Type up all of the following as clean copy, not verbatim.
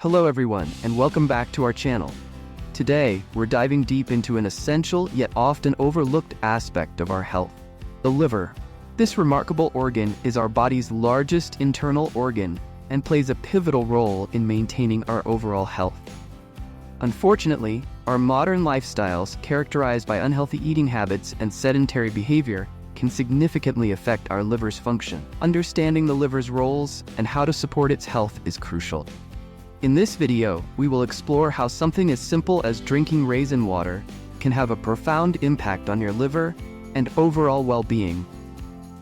Hello everyone, and welcome back to our channel. Today, we're diving deep into an essential yet often overlooked aspect of our health, the liver. This remarkable organ is our body's largest internal organ and plays a pivotal role in maintaining our overall health. Unfortunately, our modern lifestyles, characterized by unhealthy eating habits and sedentary behavior, can significantly affect our liver's function. Understanding the liver's roles and how to support its health is crucial. In this video, we will explore how something as simple as drinking raisin water can have a profound impact on your liver and overall well-being.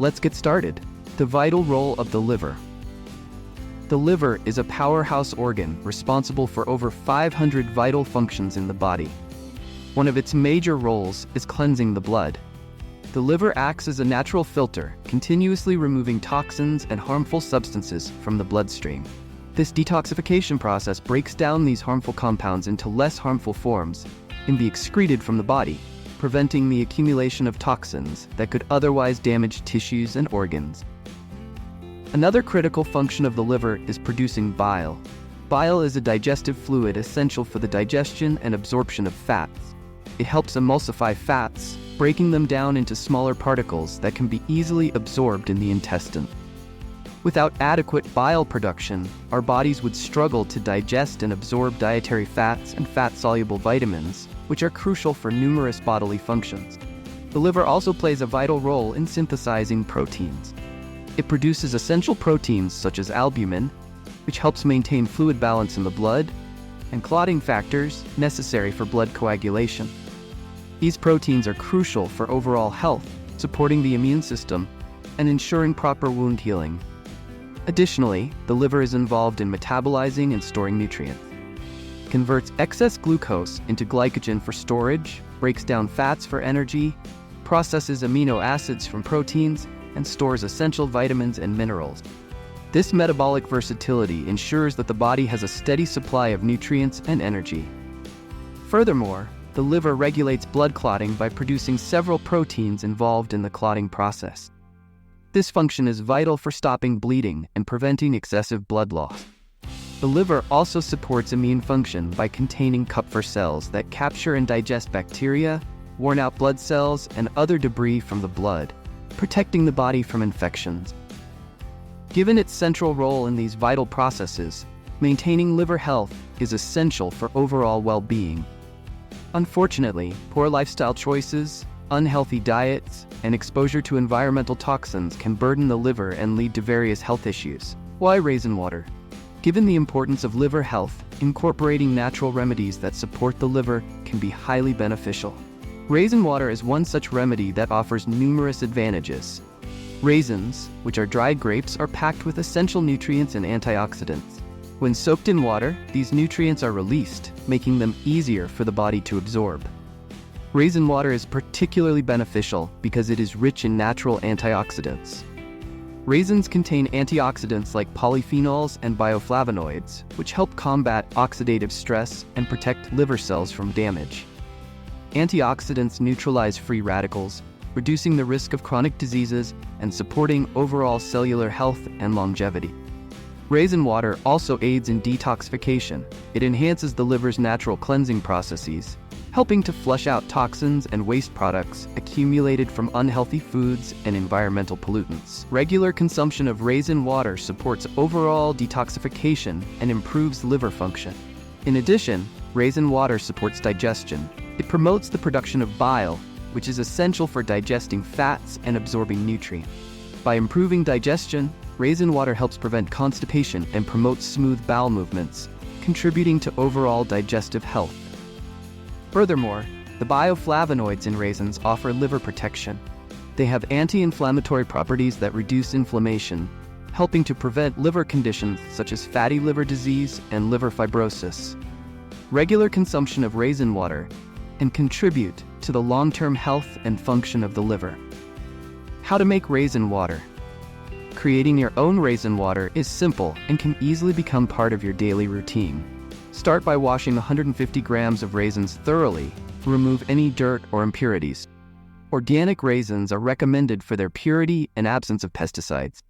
Let's get started. The vital role of the liver. The liver is a powerhouse organ responsible for over 500 vital functions in the body. One of its major roles is cleansing the blood. The liver acts as a natural filter, continuously removing toxins and harmful substances from the bloodstream. This detoxification process breaks down these harmful compounds into less harmful forms and be excreted from the body, preventing the accumulation of toxins that could otherwise damage tissues and organs. Another critical function of the liver is producing bile. Bile is a digestive fluid essential for the digestion and absorption of fats. It helps emulsify fats, breaking them down into smaller particles that can be easily absorbed in the intestine. Without adequate bile production, our bodies would struggle to digest and absorb dietary fats and fat-soluble vitamins, which are crucial for numerous bodily functions. The liver also plays a vital role in synthesizing proteins. It produces essential proteins such as albumin, which helps maintain fluid balance in the blood, and clotting factors necessary for blood coagulation. These proteins are crucial for overall health, supporting the immune system and ensuring proper wound healing. Additionally, the liver is involved in metabolizing and storing nutrients. It converts excess glucose into glycogen for storage, breaks down fats for energy, processes amino acids from proteins, and stores essential vitamins and minerals. This metabolic versatility ensures that the body has a steady supply of nutrients and energy. Furthermore, the liver regulates blood clotting by producing several proteins involved in the clotting process. This function is vital for stopping bleeding and preventing excessive blood loss. The liver also supports immune function by containing Kupffer cells that capture and digest bacteria, worn-out blood cells, and other debris from the blood, protecting the body from infections. Given its central role in these vital processes, maintaining liver health is essential for overall well-being. Unfortunately, poor lifestyle choices, unhealthy diets, and exposure to environmental toxins can burden the liver and lead to various health issues. Why raisin water? Given the importance of liver health, incorporating natural remedies that support the liver can be highly beneficial. Raisin water is one such remedy that offers numerous advantages. Raisins, which are dried grapes, are packed with essential nutrients and antioxidants. When soaked in water, these nutrients are released, making them easier for the body to absorb. Raisin water is particularly beneficial because it is rich in natural antioxidants. Raisins contain antioxidants like polyphenols and bioflavonoids, which help combat oxidative stress and protect liver cells from damage. Antioxidants neutralize free radicals, reducing the risk of chronic diseases and supporting overall cellular health and longevity. Raisin water also aids in detoxification. It enhances the liver's natural cleansing processes, helping to flush out toxins and waste products accumulated from unhealthy foods and environmental pollutants. Regular consumption of raisin water supports overall detoxification and improves liver function. In addition, raisin water supports digestion. It promotes the production of bile, which is essential for digesting fats and absorbing nutrients. By improving digestion, raisin water helps prevent constipation and promotes smooth bowel movements, contributing to overall digestive health. Furthermore, the bioflavonoids in raisins offer liver protection. They have anti-inflammatory properties that reduce inflammation, helping to prevent liver conditions such as fatty liver disease and liver fibrosis. Regular consumption of raisin water can contribute to the long-term health and function of the liver. How to make raisin water? Creating your own raisin water is simple and can easily become part of your daily routine. Start by washing 150 grams of raisins thoroughly to remove any dirt or impurities. Organic raisins are recommended for their purity and absence of pesticides.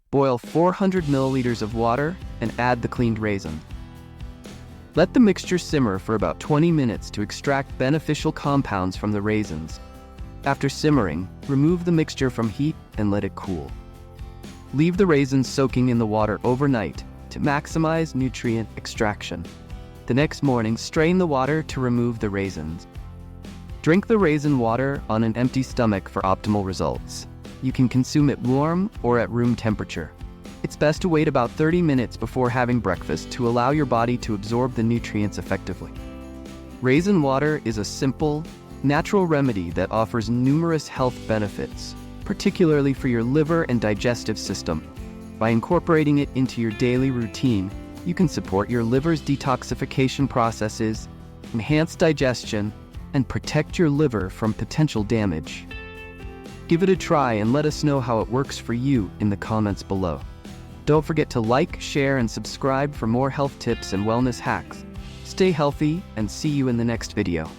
Boil 400 milliliters of water and add the cleaned raisin. Let the mixture simmer for about 20 minutes to extract beneficial compounds from the raisins. After simmering, remove the mixture from heat and let it cool. Leave the raisins soaking in the water overnight to maximize nutrient extraction. The next morning, strain the water to remove the raisins. Drink the raisin water on an empty stomach for optimal results. You can consume it warm or at room temperature. It's best to wait about 30 minutes before having breakfast to allow your body to absorb the nutrients effectively. Raisin water is a simple, natural remedy that offers numerous health benefits, particularly for your liver and digestive system. By incorporating it into your daily routine, you can support your liver's detoxification processes, enhance digestion, and protect your liver from potential damage. Give it a try and let us know how it works for you in the comments below. Don't forget to like, share, and subscribe for more health tips and wellness hacks. Stay healthy and see you in the next video.